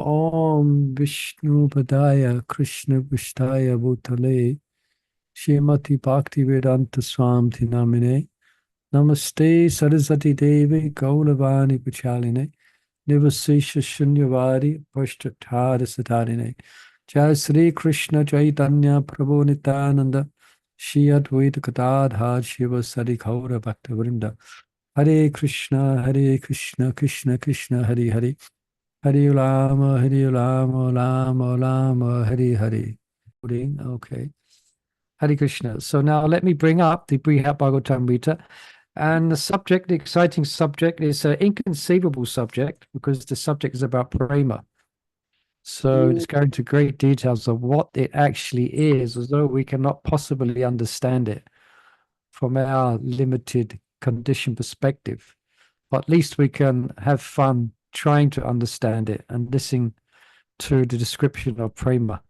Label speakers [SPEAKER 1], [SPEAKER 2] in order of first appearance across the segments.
[SPEAKER 1] Om Vishnu Padaya Krishna Vishtaya Bhutale Shrimati Bhakti Vedanta Swami Namine Namaste Saraswati Devi Gauravani Pachaline Nivasesha Shunyavadi Pashtatara Satarine Jai Sri Krishna Chaitanya Prabhu Nityananda Shri Advaita Gadadhar Shiva Sari Gaura Bhakta Vrinda Hare Krishna Krishna Krishna Hare Hare Hare Rama, Rama, Hare Hare. Okay. Hare Krishna. So now let me bring up the Brhat Bhagavatamrta. And the subject, the exciting subject, is an inconceivable subject because the subject is about prema. So it's going into great details of what it actually is, as though we cannot possibly understand it from our limited condition perspective. But at least we can have fun trying to understand it and listening to the description of prema.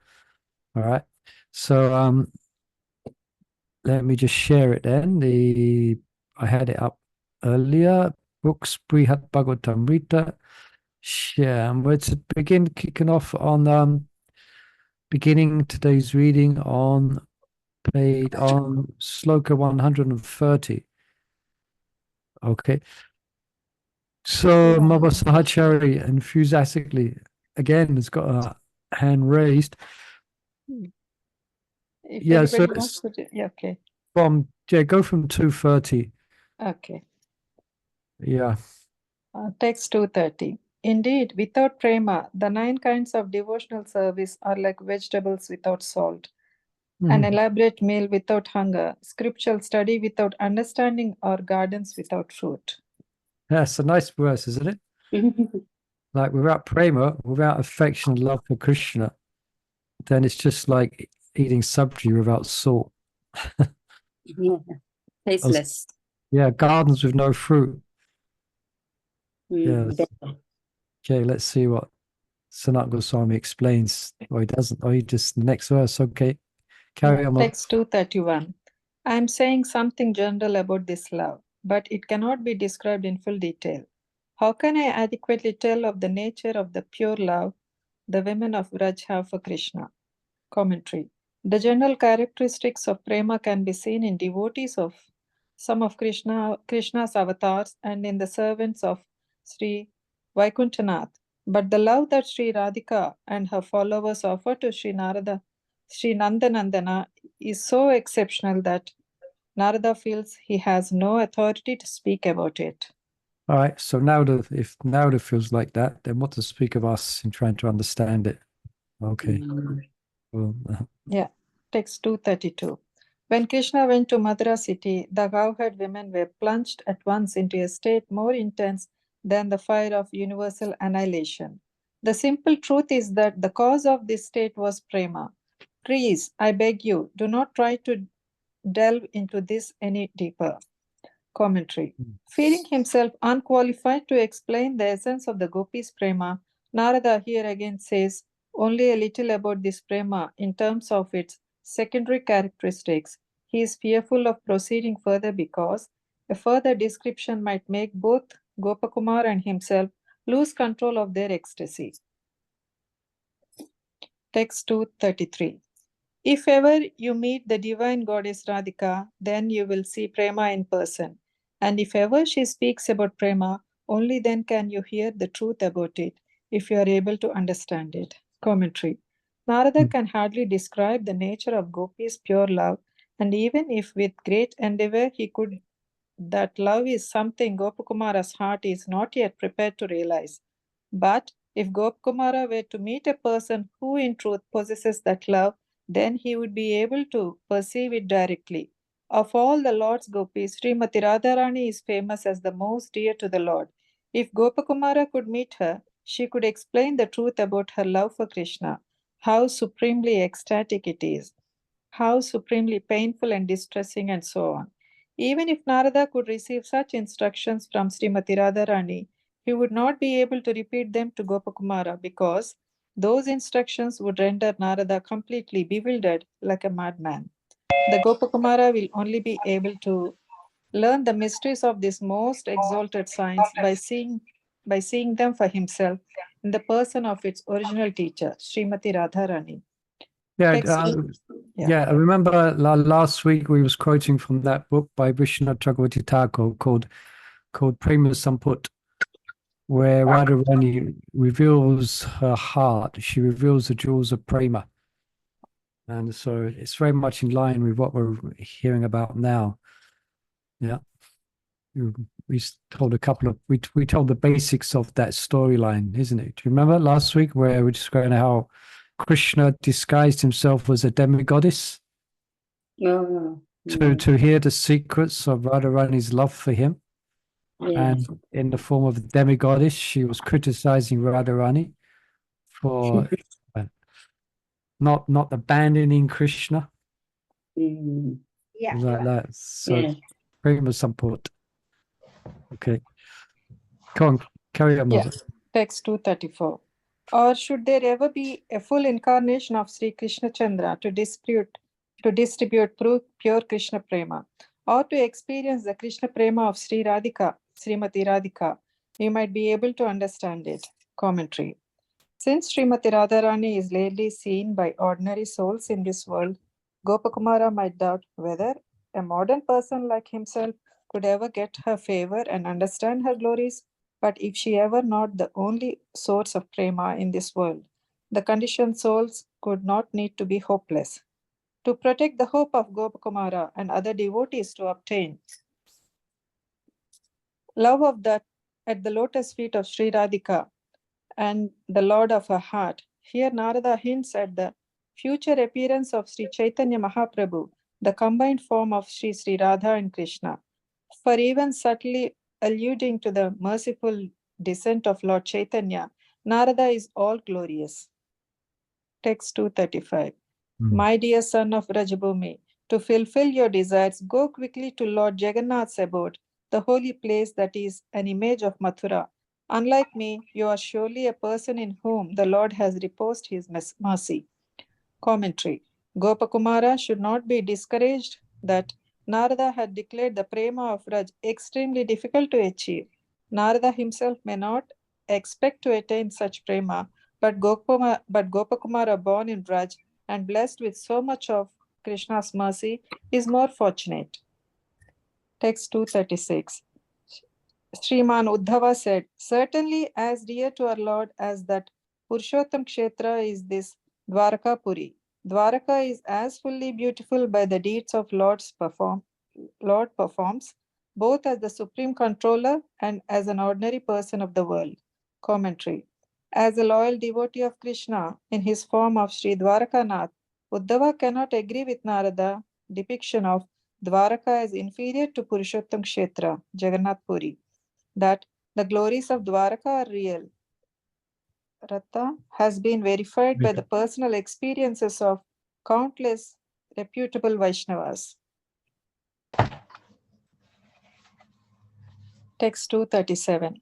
[SPEAKER 1] All right. So let me just share it then. I had it up earlier. Books Brhat Bhagavatamrita. Share. And we're to begin kicking off on beginning today's reading on sloka 130. Okay. So Mava Sahachari enthusiastically again has got a hand raised.
[SPEAKER 2] If
[SPEAKER 1] Yeah, so
[SPEAKER 2] anybody wants to yeah, okay.
[SPEAKER 1] Go from 230.
[SPEAKER 2] Okay.
[SPEAKER 1] Yeah.
[SPEAKER 2] Text 230. Indeed, without prema, the 9 kinds of devotional service are like vegetables without salt, an elaborate meal without hunger, scriptural study without understanding, or gardens without fruit.
[SPEAKER 1] That's a nice verse, isn't it? Like without prema, without affection and love for Krishna, then it's just like eating sabji without salt.
[SPEAKER 3] Yeah, tasteless.
[SPEAKER 1] Yeah, gardens with no fruit. Yeah. Okay, let's see what Sanat Goswami explains. Or he doesn't. Or he just next verse. Okay, carry on.
[SPEAKER 2] Text 231. I am saying something general about this love, but it cannot be described in full detail. How can I adequately tell of the nature of the pure love the women of Braj have for Krishna? Commentary. The general characteristics of prema can be seen in devotees of some of Krishna's avatars and in the servants of Sri Vaikuntanath. But the love that Sri Radhika and her followers offer to Sri Nandanandana is so exceptional that Narada feels he has no authority to speak about it.
[SPEAKER 1] All right. So now, if Narada feels like that, then what to speak of us in trying to understand it? Okay. Well,
[SPEAKER 2] yeah. Text 232. When Krishna went to Mathura city, the cowherd women were plunged at once into a state more intense than the fire of universal annihilation. The simple truth is that the cause of this state was prema. Please, I beg you, do not try to delve into this any deeper. Commentary. Feeling himself unqualified to explain the essence of the gopis prema, Narada here again says only a little about this prema in terms of its secondary characteristics. He is fearful of proceeding further because a further description might make both Gopakumar and himself lose control of their ecstasy. Text 233. If ever you meet the divine goddess Radhika, then you will see prema in person. And if ever she speaks about prema, only then can you hear the truth about it, if you are able to understand it. Commentary. Narada can hardly describe the nature of Gopi's pure love, and even if with great endeavor he could, that love is something Gopakumara's heart is not yet prepared to realize. But if Gopakumara were to meet a person who in truth possesses that love, then he would be able to perceive it directly. Of all the Lord's gopis, Srimati Radharani is famous as the most dear to the Lord. If Gopakumara could meet her, she could explain the truth about her love for Krishna, how supremely ecstatic it is, how supremely painful and distressing, and so on. Even if Narada could receive such instructions from Srimati Radharani, he would not be able to repeat them to Gopakumara because those instructions would render Narada completely bewildered like a madman. The Gopakumara will only be able to learn the mysteries of this most exalted science by seeing them for himself in the person of its original teacher, Srimati Radharani.
[SPEAKER 1] Yeah,
[SPEAKER 2] Text
[SPEAKER 1] yeah. I remember last week we was quoting from that book by Vishnu Chakravarti Thakur called Prema Samput, where Radharani reveals her heart. She reveals the jewels of prema. And so it's very much in line with what we're hearing about now. Yeah. We told we told the basics of that storyline, isn't it? Do you remember last week where we described how Krishna disguised himself as a demigoddess to hear the secrets of Radharani's love for him? And in the form of a demigoddess, she was criticizing Radharani for not abandoning Krishna.
[SPEAKER 3] Yeah.
[SPEAKER 1] Like that. So prema support. Okay. Go on, carry on, Mother.
[SPEAKER 2] Text 234. Or should there ever be a full incarnation of Sri Krishna Chandra to distribute pure Krishna Prema, or to experience the Krishna Prema of Sri Radhika, Srimati Radhika, we might be able to understand it. Commentary. Since Srimati Radharani is rarely seen by ordinary souls in this world, Gopakumara might doubt whether a modern person like himself could ever get her favor and understand her glories. But if she ever not the only source of prema in this world, the conditioned souls could not need to be hopeless. To protect the hope of Gopakumara and other devotees to obtain love of that at the lotus feet of Sri Radhika and the Lord of her heart, here Narada hints at the future appearance of Sri Chaitanya Mahaprabhu, the combined form of Sri Radha and Krishna. For even subtly alluding to the merciful descent of Lord Chaitanya, Narada is all glorious. Text 235. My dear son of Rajabhumi, to fulfill your desires, go quickly to Lord Jagannatha's abode, the holy place that is an image of Mathura. Unlike me, you are surely a person in whom the Lord has reposed his mercy. Commentary. Gopakumara should not be discouraged that Narada had declared the prema of Raj extremely difficult to achieve. Narada himself may not expect to attain such prema, but Gopakumara born in Raj and blessed with so much of Krishna's mercy is more fortunate. Text 236. Sriman Uddhava said, certainly as dear to our Lord as that Purushottam Kshetra is this Dwaraka Puri. Dwaraka is as fully beautiful by the deeds of Lord performs, both as the supreme controller and as an ordinary person of the world. Commentary. As a loyal devotee of Krishna in his form of Sri Dwarakanath, Uddhava cannot agree with Narada depiction of Dwaraka as inferior to Purushottam Kshetra, Jagannath Puri. That the glories of Dwaraka are real. Ratha has been verified by the personal experiences of countless reputable Vaishnavas. Text 237.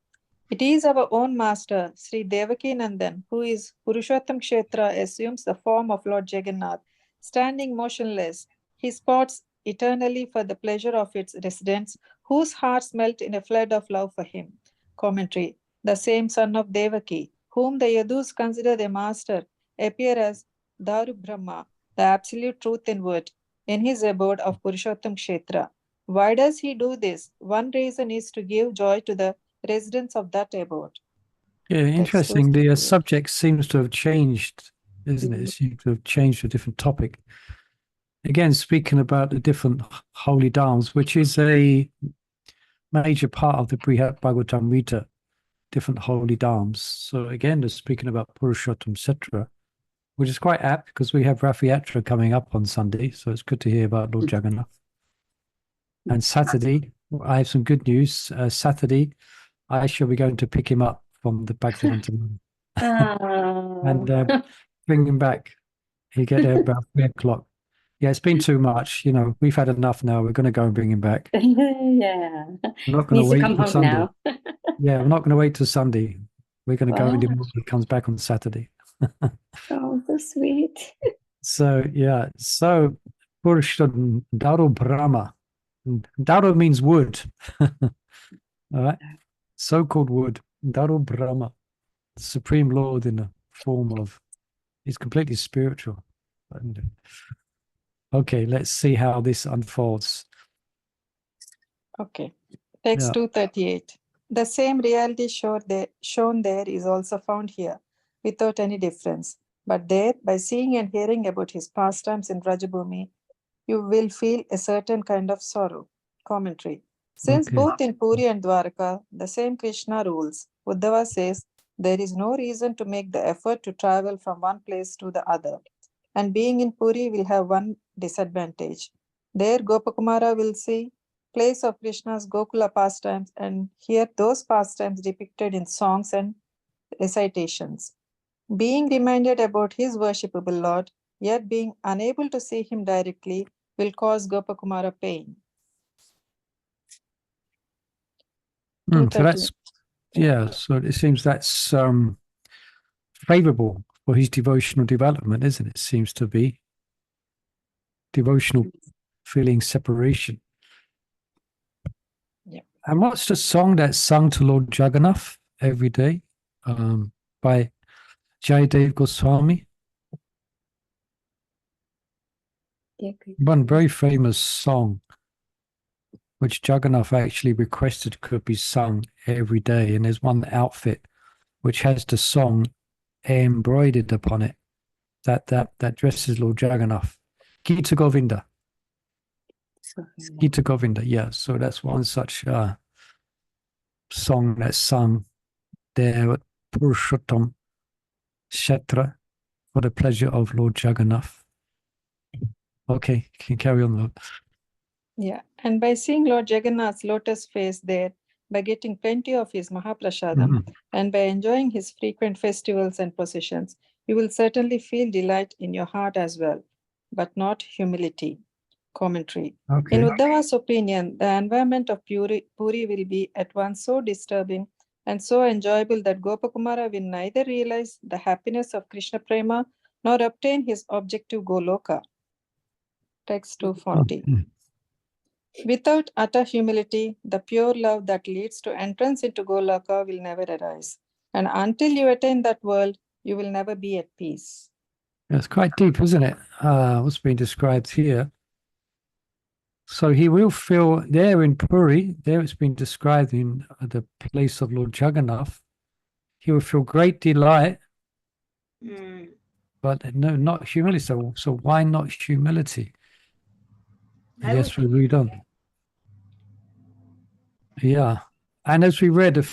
[SPEAKER 2] It is our own master, Sri Devaki Nandan, who is Purushottam Kshetra, assumes the form of Lord Jagannath, standing motionless. He spots eternally for the pleasure of its residents, whose hearts melt in a flood of love for him. Commentary. The same son of Devaki, whom the Yadus consider their master, appear as Daru Brahma, the absolute truth in word, in his abode of Purushottam Kshetra. Why does he do this? One reason is to give joy to the residents of that abode.
[SPEAKER 1] Yeah, interesting. The subject seems to have changed, isn't it? It seems to have changed to a different topic. Again, speaking about the different holy dhams, which is a major part of the Bhagavatamrta, different holy dhams. So again, they're speaking about Purushottam, etc., which is quite apt because we have Rath Yatra coming up on Sunday. So it's good to hear about Lord Jagannath. And Saturday, I have some good news. Saturday, I shall be going to pick him up from the Bhagavatamrta and bring him back. He get there about 3 o'clock. Yeah, it's been too much. You know, we've had enough now. We're going to go and bring him back.
[SPEAKER 3] Yeah.
[SPEAKER 1] We're not going to wait till Sunday.
[SPEAKER 3] Now.
[SPEAKER 1] Yeah, we're not going to wait till Sunday. We're going to go and he comes back on Saturday.
[SPEAKER 3] Oh, so sweet.
[SPEAKER 1] So, yeah. So, Purushottam Daru Brahma. Daru means wood. All right. So-called wood. Daru Brahma. Supreme Lord in the form of, he's completely spiritual. Okay, let's see how this unfolds.
[SPEAKER 2] Okay. Text
[SPEAKER 1] Yeah.
[SPEAKER 2] 238. The same reality shown there is also found here, without any difference. But there, by seeing and hearing about his pastimes in Rajabhumi, you will feel a certain kind of sorrow. Commentary. Since
[SPEAKER 1] Okay.
[SPEAKER 2] both in Puri and Dwarka, the same Krishna rules, Uddhava says there is no reason to make the effort to travel from one place to the other. And being in Puri will have one disadvantage. There, Gopakumara will see place of Krishna's Gokula pastimes and hear those pastimes depicted in songs and recitations. Being reminded about his worshipable Lord, yet being unable to see him directly, will cause Gopakumara pain.
[SPEAKER 1] So that's, yeah, so it seems that's favorable for his devotional development, isn't it? Seems to be devotional feeling separation.
[SPEAKER 2] Yeah.
[SPEAKER 1] And what's the song that's sung to Lord Jagannath every day by Jayadev Goswami? One very famous song which Jagannath actually requested could be sung every day. And there's one outfit which has the song embroidered upon it that dresses Lord Jagannath. Gita Govinda. Gita Govinda, yeah. So that's one such song that's sung there at Purushottam Kshetra for the pleasure of Lord Jagannath. Okay, you can carry on, Lord.
[SPEAKER 2] Yeah, and by seeing Lord Jagannath's lotus face there, by getting plenty of his maha-prasadam, and by enjoying his frequent festivals and processions, you will certainly feel delight in your heart as well, but not humility. Commentary.
[SPEAKER 1] Okay.
[SPEAKER 2] In Uddhava's opinion, the environment of Puri will be at once so disturbing and so enjoyable that Gopakumara will neither realize the happiness of Krishna Prema nor obtain his objective Goloka. Text 240. Without utter humility, the pure love that leads to entrance into Goloka will never arise. And until you attain that world, you will never be at peace.
[SPEAKER 1] It's quite deep, isn't it? What's being described here. So he will feel there in Puri, there it's been described in the place of Lord Jagannath, he will feel great delight, but no, not humility. So why not humility? Yes, we read on. Yeah. And as we read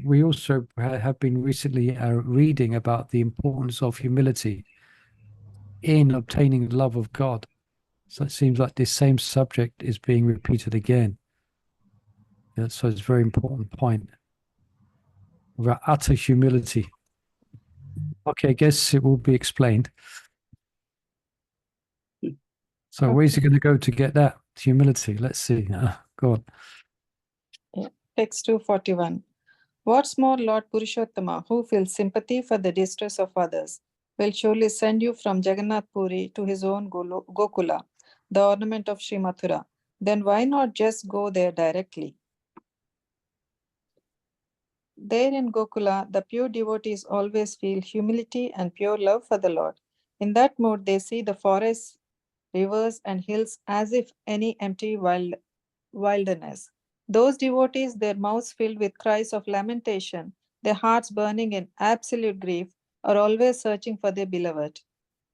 [SPEAKER 1] we also have been recently reading about the importance of humility in obtaining the love of God. So it seems like this same subject is being repeated again. Yeah, so it's a very important point about utter humility. Okay, I guess it will be explained. So
[SPEAKER 2] Okay.
[SPEAKER 1] where's he going to go to get that humility? Let's see. Go on.
[SPEAKER 2] Yeah. Text 241. What's more, Lord Purushottama, who feels sympathy for the distress of others, will surely send you from Jagannath Puri to his own Gokula, the ornament of Sri Mathura. Then why not just go there directly? There in Gokula, the pure devotees always feel humility and pure love for the Lord. In that mood, they see the forests, rivers, and hills as if any empty wilderness. Those devotees, their mouths filled with cries of lamentation, their hearts burning in absolute grief, are always searching for their beloved.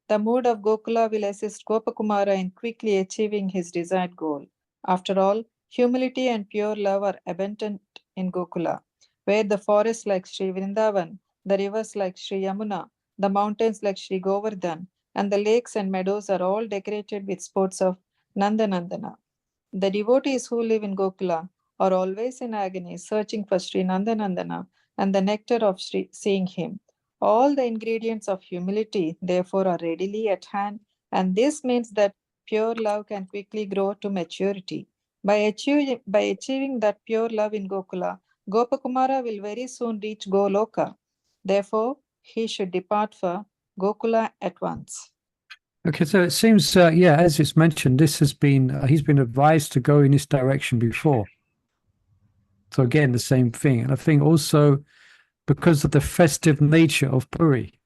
[SPEAKER 2] The mood of Gokula will assist Gopakumara in quickly achieving his desired goal. After all, humility and pure love are abundant in Gokula, where the forests like Sri Vrindavan, the rivers like Sri Yamuna, the mountains like Sri Govardhan, and the lakes and meadows are all decorated with sports of Nandanandana. The devotees who live in Gokula are always in agony, searching for Sri Nandanandana and the nectar of seeing him. All the ingredients of humility, therefore, are readily at hand, and this means that pure love can quickly grow to maturity. By achieving that pure love in Gokula, Gopakumara will very soon reach Goloka. Therefore, he should depart for Gokula at once.
[SPEAKER 1] Okay, so it seems, yeah, as it's mentioned, this has been, he's been advised to go in this direction before. So again, the same thing. And I think also because of the festive nature of Puri.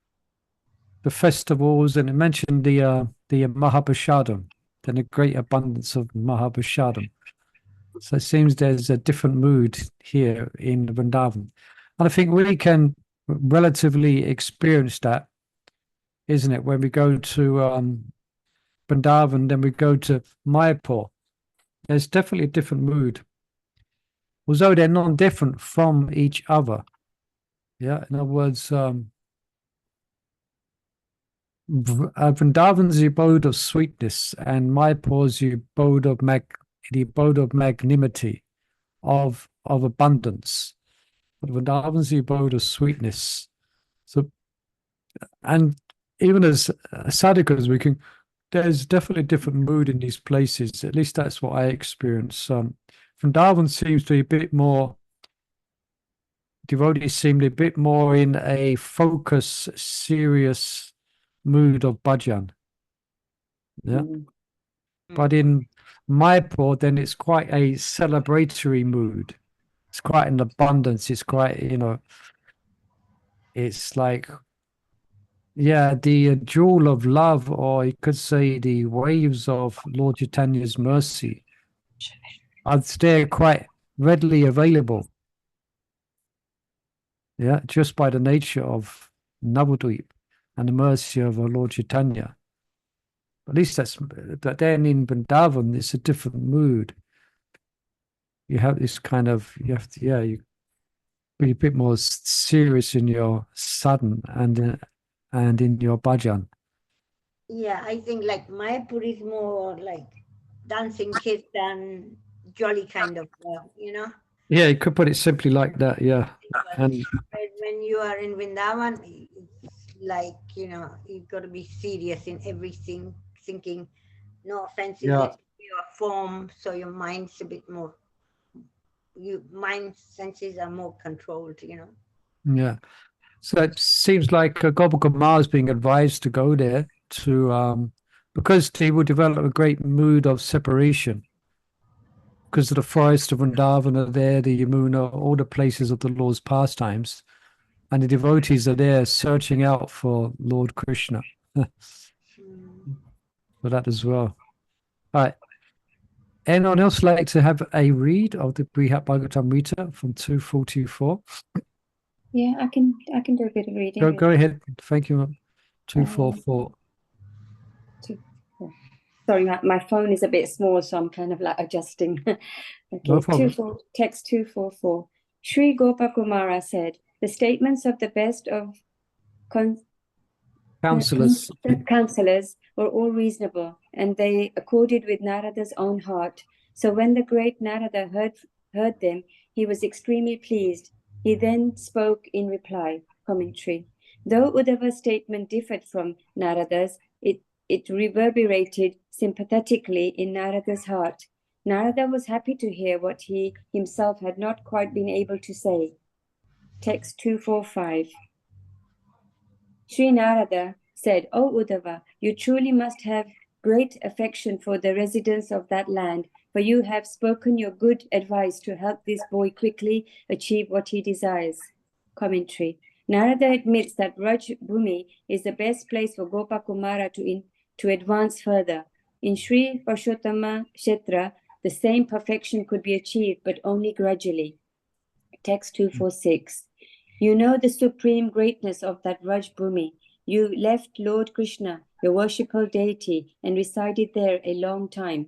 [SPEAKER 1] The festivals, and it mentioned the maha-prasadam, then a great abundance of maha-prasadam. So it seems there's a different mood here in Vrindavan. And I think we can relatively experience that, isn't it? When we go to Vrindavan, then we go to Mayapur. There's definitely a different mood, although they're non-different from each other. Yeah, in other words, Vrindavan's the abode of sweetness, and Mayapur's the abode of magnanimity, of abundance. But Vrindavan's the abode of sweetness. So, and even as sadhakas, there's definitely a different mood in these places. At least that's what I experience. Vrindavan seems to be a bit more, devotees seem to be a bit more in a focus, serious mood of bhajan. Yeah. But in Mayapur, then it's quite a celebratory mood. It's quite an abundance. It's quite, it's like, yeah, the jewel of love, or you could say the waves of Lord Chaitanya's mercy, they're quite readily available. Yeah, just by the nature of Navadvip and the mercy of our Lord Chaitanya. At least but then in Vrindavan, it's a different mood. You have this kind of, you be a bit more serious in your sadhana and in your bhajan.
[SPEAKER 4] Yeah, I think like Mayapur is more like dancing kirtan, jolly kind of,
[SPEAKER 1] Yeah, you could put it simply like that, yeah. And
[SPEAKER 4] when you are in Vrindavan, it's like, you've got to be serious in everything, thinking, no offense, in your form, so your mind's a bit more, mind senses are more controlled,
[SPEAKER 1] Yeah. So it seems like Gopakumar is being advised to go there because he will develop a great mood of separation. Because of the forest of Vrindavan are there, the Yamuna, all the places of the Lord's pastimes. And the devotees are there searching out for Lord Krishna. For that as well. All right. Anyone else like to have a read of the Brhat Bhagavatamrta from 244?
[SPEAKER 3] Yeah, I can do a bit of reading.
[SPEAKER 1] Go ahead. Thank you. 244.
[SPEAKER 3] Sorry, my phone is a bit small, so I'm kind of like adjusting. Okay,
[SPEAKER 1] No problem.
[SPEAKER 3] Text 244. Sri Gopakumara said, the statements of the best of
[SPEAKER 1] Counselors
[SPEAKER 3] were all reasonable, and they accorded with Narada's own heart. So when the great Narada heard them, he was extremely pleased. He then spoke in reply. Commentary. Though Uddhava's statement differed from Narada's, it reverberated sympathetically in Narada's heart. Narada was happy to hear what he himself had not quite been able to say. Text 245. Sri Narada said, O Uddhava, you truly must have great affection for the residents of that land, for you have spoken your good advice to help this boy quickly achieve what he desires. Commentary. Narada admits that Raj Bhumi is the best place for Gopakumara to advance further. In Sri Purshottama Kshetra, the same perfection could be achieved, but only gradually. Text 246. You know the supreme greatness of that Raj Bhumi. You left Lord Krishna, your worshipful deity, and resided there a long time.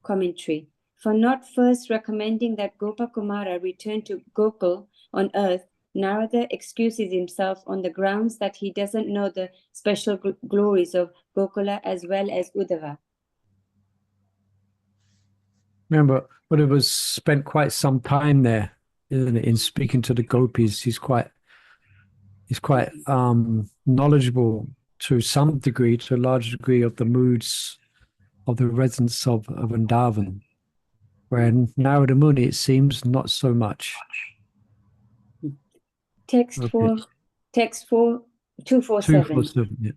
[SPEAKER 3] Commentary. For not first recommending that Gopakumara return to Gokul on earth, Narada excuses himself on the grounds that he doesn't know the special glories of Gokula as well as Uddhava.
[SPEAKER 1] Remember, Uddhava spent quite some time there, isn't it, in speaking to the gopis. He's quite knowledgeable to some degree, to a large degree, of the moods of the residents of Vrindavan. Where Narada Muni, it seems, not so much.
[SPEAKER 3] Text 247.
[SPEAKER 1] 247, yeah.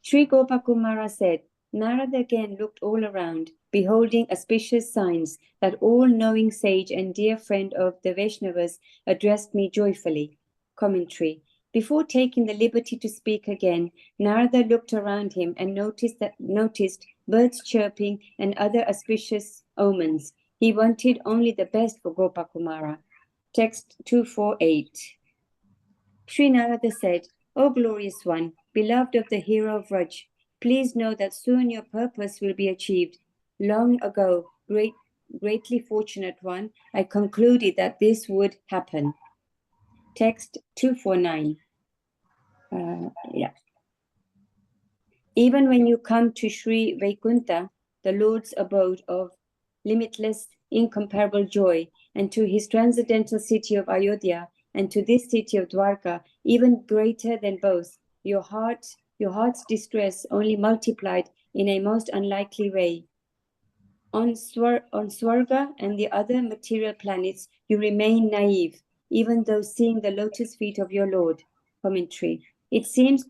[SPEAKER 3] Sri Gopakumara said, Narada again looked all around, beholding auspicious signs that all-knowing sage and dear friend of the Vaishnavas addressed me joyfully. Commentary. Before taking the liberty to speak again, Narada looked around him and noticed birds chirping and other auspicious omens. He wanted only the best for Gopakumara. Text 248. Sri Narada said, O glorious one, beloved of the hero of Vraj, please know that soon your purpose will be achieved. Long ago, greatly fortunate one, I concluded that this would happen. Text 249. Even when you come to Sri Vaikuntha, the Lord's abode of limitless, incomparable joy, and to his transcendental city of Ayodhya, and to this city of Dwarka, even greater than both, your heart's distress only multiplied in a most unlikely way. On Swarga and the other material planets, you remain naive, even though seeing the lotus feet of your Lord. Commentary. It seems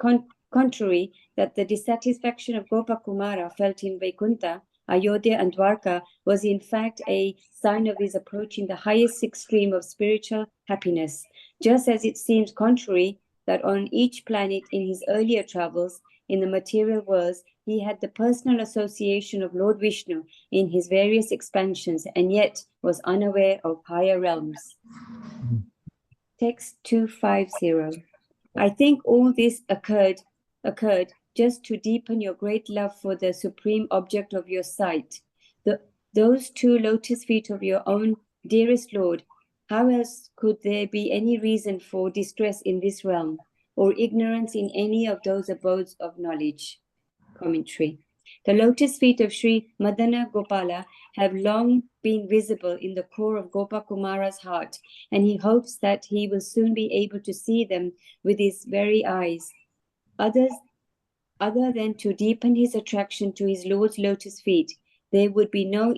[SPEAKER 3] contrary that the dissatisfaction of Gopakumara felt in Vaikuntha, Ayodhya and Dwarka was in fact a sign of his approaching the highest extreme of spiritual happiness, just as it seems contrary that on each planet in his earlier travels in the material worlds, he had the personal association of Lord Vishnu in his various expansions and yet was unaware of higher realms. Text 250. I think all this occurred just to deepen your great love for the supreme object of your sight, those two lotus feet of your own dearest Lord. How else could there be any reason for distress in this realm, or ignorance in any of those abodes of knowledge? Commentary. The lotus feet of Sri Madana Gopala have long been visible in the core of Gopakumara's heart, and he hopes that he will soon be able to see them with his very eyes. Other than to deepen his attraction to his Lord's lotus feet, there would be no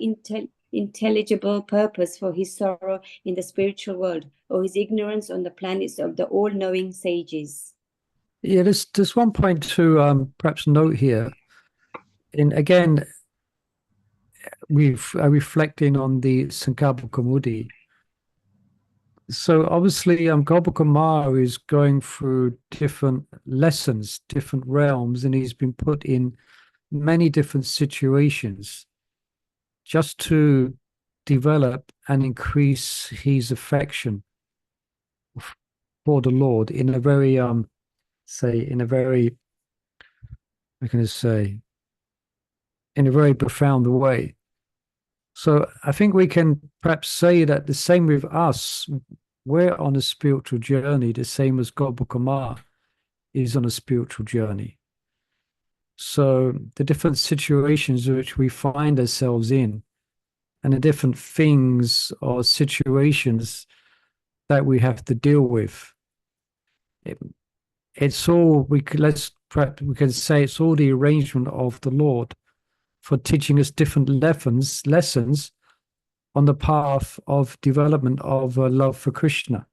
[SPEAKER 3] intelligible purpose for his sorrow in the spiritual world or his ignorance on the planets of the all-knowing sages.
[SPEAKER 1] Yeah, there's one point to perhaps note here. And again, we're reflecting on the Sankalpa Kaumudi. So obviously, Gopakumara is going through different lessons, different realms, and he's been put in many different situations just to develop and increase his affection for the Lord in a very, how can I say, in a very profound way. So I think we can perhaps say that the same with us. We're on a spiritual journey, the same as Gopakumara is on a spiritual journey. So the different situations which we find ourselves in and the different things or situations that we have to deal with, it's all, we can say it's all the arrangement of the Lord for teaching us different lessons on the path of development of love for Krishna.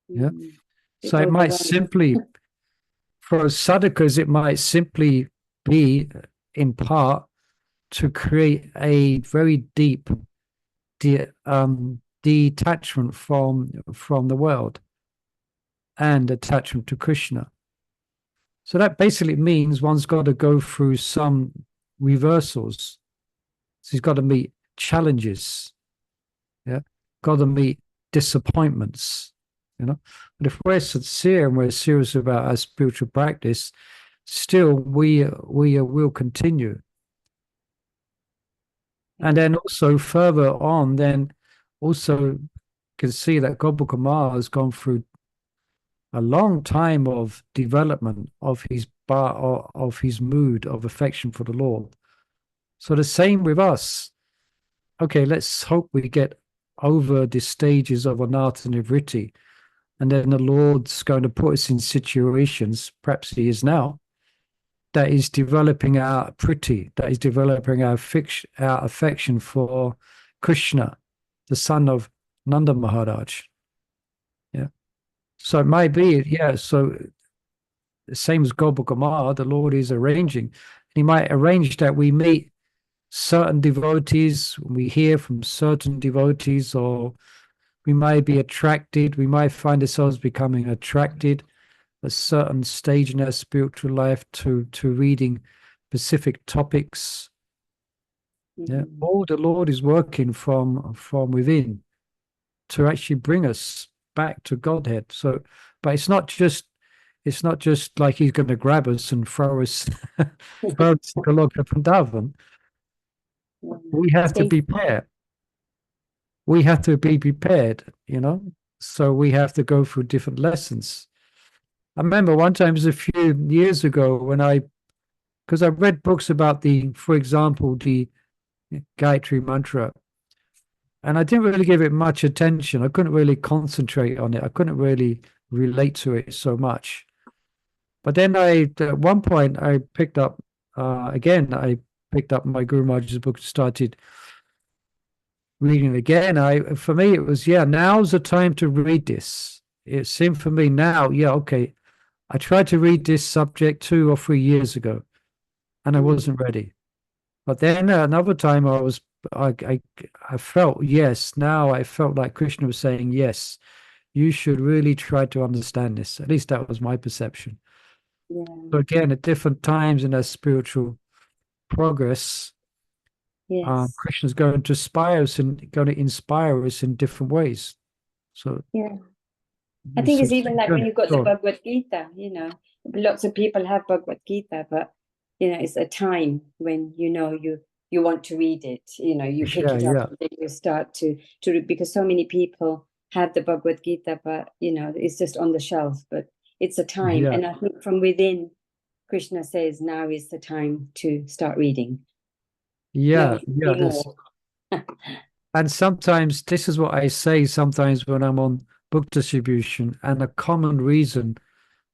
[SPEAKER 1] Yeah. So it might simply, for sadhakas, it might simply be in part to create a very deep detachment from the world and attachment to Krishna. So that basically means one's got to go through some reversals. So he's got to meet challenges, yeah, got to meet disappointments, But if we're sincere and we're serious about our spiritual practice, still we will continue. And then also further on, then also can see that Gopakumara has gone through a long time of development of his mood of affection for the Lord. So the same with us. Okay, let's hope we get over the stages of anartha nivritti, and then the Lord's going to put us in situations, perhaps he is now, that is developing our priti, that is developing our affection for Krishna, the son of Nanda Maharaj. Yeah. So it might be, yeah, so the same as Gopakumara, the Lord is arranging. He might arrange that we meet certain devotees, we hear from certain devotees, or we may be attracted, we might find ourselves becoming attracted at a certain stage in our spiritual life to reading specific topics. Yeah, all the Lord is working from within to actually bring us back to Godhead. So, but it's not just like he's going to grab us and throw us Golok Vrindavan. We have to be prepared. We have to be prepared, you know. So we have to go through different lessons. I remember one time, it was a few years ago, when because I read books about for example, the Gayatri Mantra, and I didn't really give it much attention. I couldn't really concentrate on it. I couldn't really relate to it so much. But then at one point, I picked up, my Guru Maharaj's book and started reading it again. For me, it was, now's the time to read this. It seemed for me now, okay. I tried to read this subject 2 or 3 years ago, and I wasn't ready. But then another time I felt, now I felt like Krishna was saying, yes, you should really try to understand this. At least that was my perception.
[SPEAKER 3] Yeah.
[SPEAKER 1] So again, at different times in our spiritual progress,
[SPEAKER 3] Yes.
[SPEAKER 1] Krishna's going to inspire us in different ways. So
[SPEAKER 3] yeah, I think it's even like when you got the Bhagavad Gita, you know, lots of people have Bhagavad Gita, but you know, it's a time when you want to read it, you know, you pick it up and then you start to read, because so many people have the Bhagavad Gita, but you know, it's just on the shelf. But it's a time, and I think from within, Krishna says now is the time to start reading.
[SPEAKER 1] And sometimes this is what I say sometimes when I'm on book distribution, and a common reason,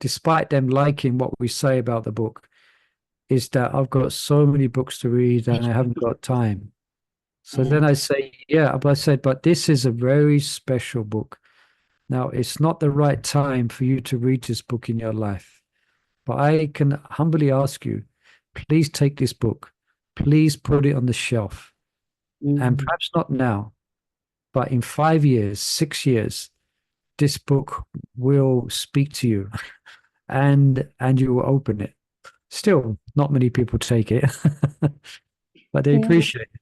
[SPEAKER 1] despite them liking what we say about the book, is that I've got so many books to read and I haven't got time. So then I say, but this is a very special book. Now, it's not the right time for you to read this book in your life. But I can humbly ask you, please take this book. Please put it on the shelf. And perhaps not now, but in 5 years, 6 years, this book will speak to you and you will open it. Still, not many people take it, but they appreciate it.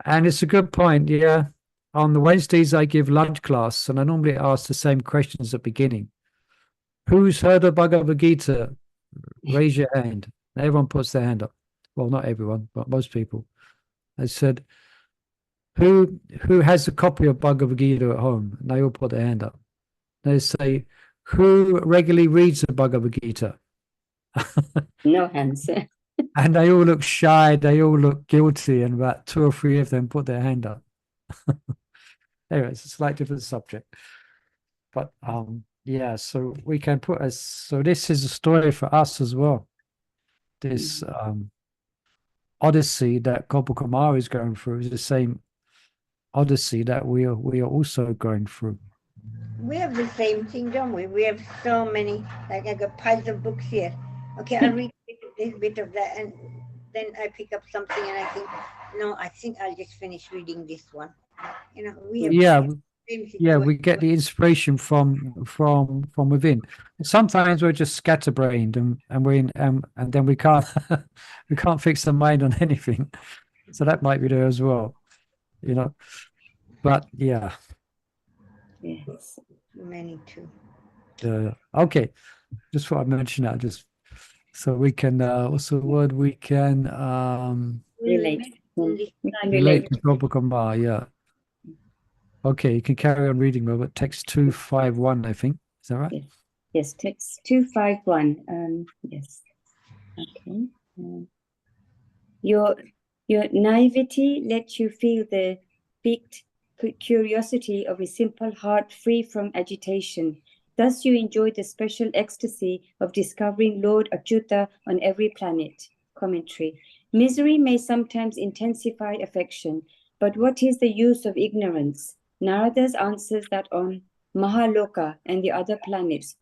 [SPEAKER 1] And it's a good point. Yeah. On the Wednesdays, I give lunch class, and I normally ask the same questions at the beginning. Who's heard of Bhagavad Gita? Raise your hand. Everyone puts their hand up. Well, not everyone, but most people. I said, who has a copy of Bhagavad Gita at home? And they all put their hand up. They say, who regularly reads the Bhagavad Gita?
[SPEAKER 3] No hands.
[SPEAKER 1] And they all look shy. They all look guilty. And about 2 or 3 of them put their hand up. Anyway, it's a slightly different subject. But so we can so this is a story for us as well. This odyssey that Gopakumar is going through is the same odyssey that we are also going through.
[SPEAKER 4] We have the same thing, don't we? We have so many, like I got piles of books here. Okay, I'll read this bit of that, and then I pick up something and I think, no, I think I'll just finish reading this one. You know, we have we get the inspiration from
[SPEAKER 1] within. Sometimes we're just scatterbrained and then we can't we can't fix the mind on anything. So that might be there as well, you know. But yes,
[SPEAKER 4] many too.
[SPEAKER 1] Okay, just thought I'd mention that, just so we can what's the word, we can relate to Gopakumar. Okay, you can carry on reading, Robert. Text 251, I think. Is that right?
[SPEAKER 3] Yes, text 251. Yes. Okay. Your naivety lets you feel the piqued curiosity of a simple heart free from agitation. Thus you enjoy the special ecstasy of discovering Lord Achyuta on every planet. Commentary. Misery may sometimes intensify affection, but what is the use of ignorance? Narada's answers that on Mahaloka and the other planets,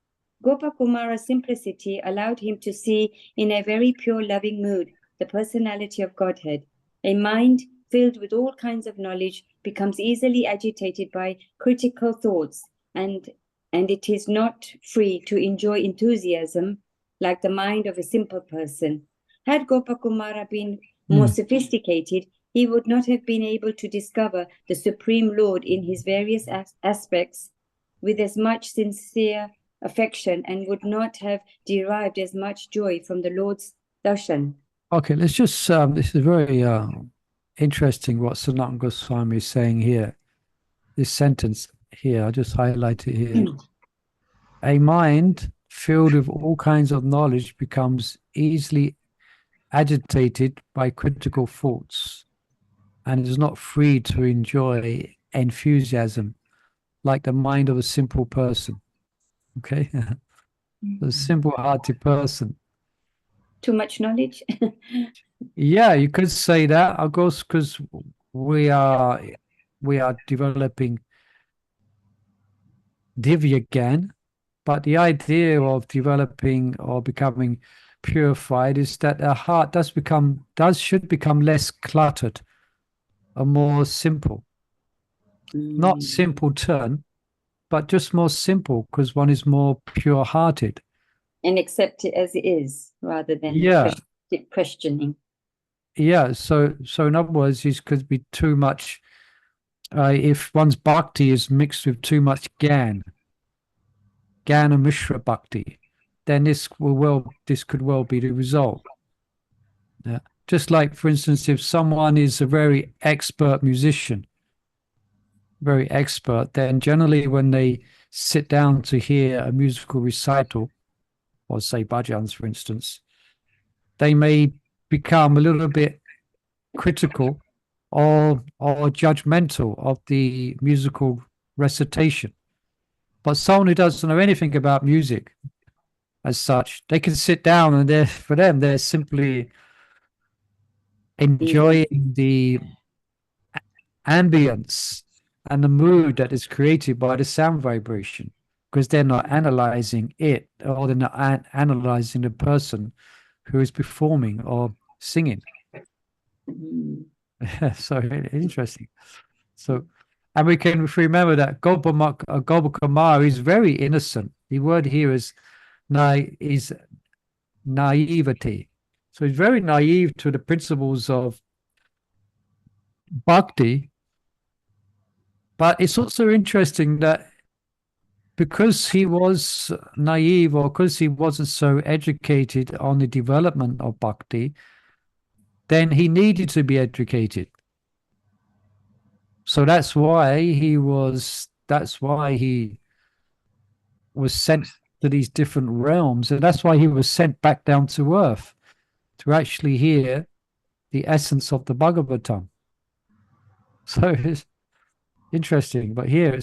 [SPEAKER 3] Gopakumara's simplicity allowed him to see in a very pure loving mood the personality of Godhead. A mind filled with all kinds of knowledge becomes easily agitated by critical thoughts, and it is not free to enjoy enthusiasm like the mind of a simple person. Had Gopakumara been more sophisticated, he would not have been able to discover the Supreme Lord in his various aspects with as much sincere affection, and would not have derived as much joy from the Lord's darshan.
[SPEAKER 1] Okay, let's just, this is very interesting what Sanatana Goswami is saying here. This sentence here, I'll just highlight it here. A mind filled with all kinds of knowledge becomes easily agitated by critical thoughts and is not free to enjoy enthusiasm like the mind of a simple person. Okay? A simple-hearted person.
[SPEAKER 3] Too much knowledge?
[SPEAKER 1] Yeah, you could say that, of course, because we are developing Divya Gyan, but the idea of developing or becoming purified is that our heart should become less cluttered and more simple. Not simpleton, but just more simple, because one is more pure-hearted.
[SPEAKER 3] And accept it as it is, rather than questioning.
[SPEAKER 1] Yeah, so in other words, it could be too much. If one's bhakti is mixed with too much Gyan and Mishra bhakti, then this could well be the result. Yeah. Just like, for instance, if someone is a very expert musician, very expert, then generally when they sit down to hear a musical recital, or say bhajans, for instance, they may become a little bit critical or judgmental of the musical recitation. But someone who doesn't know anything about music as such, they can sit down and for them, they're simply enjoying the ambience and the mood that is created by the sound vibration, because they're not analyzing it, or they're not analyzing the person who is performing or singing. So interesting. So, and we can remember that Gopakumara is very innocent. The word here is naivety. So he's very naive to the principles of bhakti. But it's also interesting that because he was naive, or because he wasn't so educated on the development of bhakti, then he needed to be educated. So that's why he was sent to these different realms, and that's why he was sent back down to earth to actually hear the essence of the Bhagavatam. So it's interesting, but here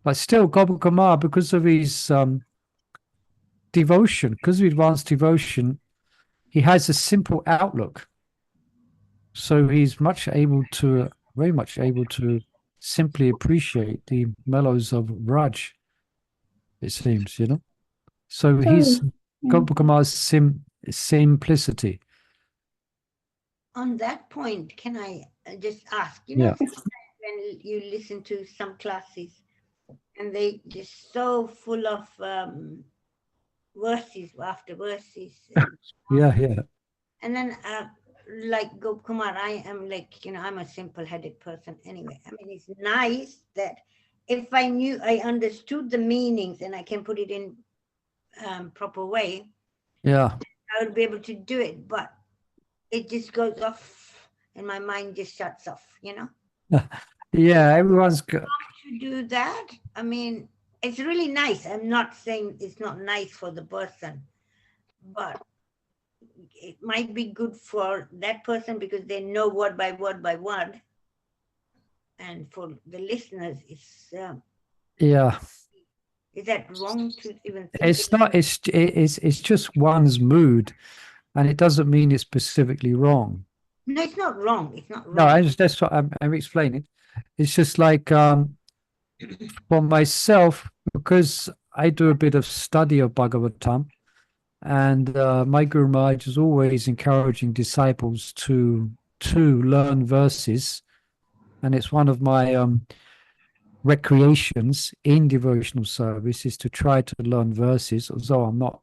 [SPEAKER 1] but still Gopakumara, because of his devotion, because of advanced devotion, he has a simple outlook. So he's very much able to simply appreciate the mellows of Raj, it seems, So he's Gopakumara's simplicity.
[SPEAKER 4] On that point, can I just ask,
[SPEAKER 1] Yeah.
[SPEAKER 4] when you listen to some classes and they just so full of verses after verses.
[SPEAKER 1] Yeah.
[SPEAKER 4] And then like Gopkumar, I am like, I'm a simple-headed person anyway. I mean, it's nice that if I understood the meanings and I can put it in proper way,
[SPEAKER 1] Yeah.
[SPEAKER 4] I would be able to do it, but it just goes off and my mind just shuts off,
[SPEAKER 1] Yeah, everyone's good.
[SPEAKER 4] To do that, I mean, it's really nice. I'm not saying it's not nice for the person, but it might be good for that person because they know word by word by word. And for the listeners, it's
[SPEAKER 1] Yeah.
[SPEAKER 4] Is that wrong to even think?
[SPEAKER 1] It's not. It's just one's mood, and it doesn't mean it's specifically wrong.
[SPEAKER 4] No, it's not wrong. It's not wrong.
[SPEAKER 1] No, that's what I'm explaining. It's just like for myself, because I do a bit of study of Bhagavatam, and my Guru Maharaj is always encouraging disciples to learn verses and it's one of my recreations in devotional service is to try to learn verses, although I'm not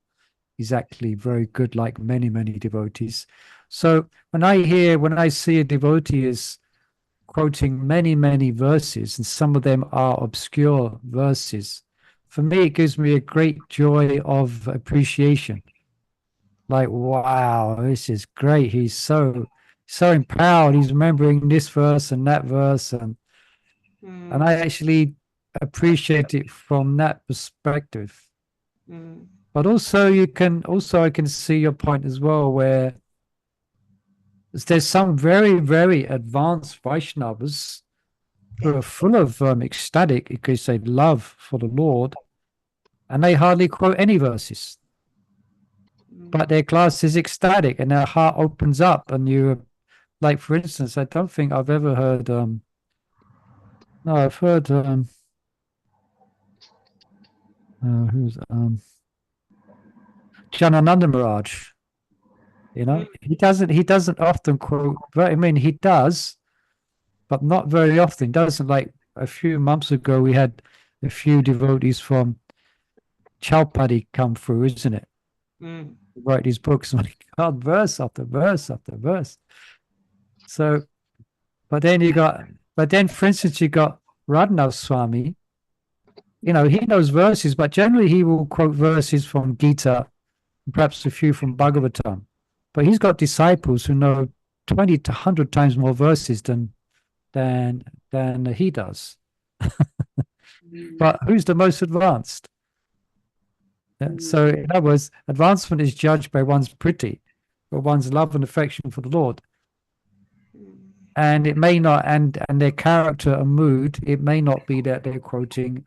[SPEAKER 1] exactly very good like many devotees. So when I see a devotee is quoting many verses, and some of them are obscure verses, for me it gives me a great joy of appreciation. Like, wow, this is great. He's so empowered. He's remembering this verse and that verse, and I actually appreciate it from that perspective. But also I can see your point as well, where there's some very advanced Vaishnavas who are full of ecstatic, because they love for the Lord, and they hardly quote any verses. But their class is ecstatic, and their heart opens up, and you, like, for instance, I don't think I've ever heard. No, I've heard. Who's Janananda Maharaj? You know, he doesn't often quote. I mean, he does, but not very often. Doesn't, like a few months ago, we had a few devotees from Chaupadi come through, isn't it? Write these books, like, God, verse after verse after verse. So, but then, for instance, you got Radhanath Swami. You know, he knows verses, but generally he will quote verses from Gita, perhaps a few from Bhagavatam. But he's got disciples who know 20 to 100 times more verses than he does. But who's the most advanced? So, in other words, advancement is judged by one's pretty, or one's love and affection for the Lord. And it may not, and their character and mood, it may not be that they're quoting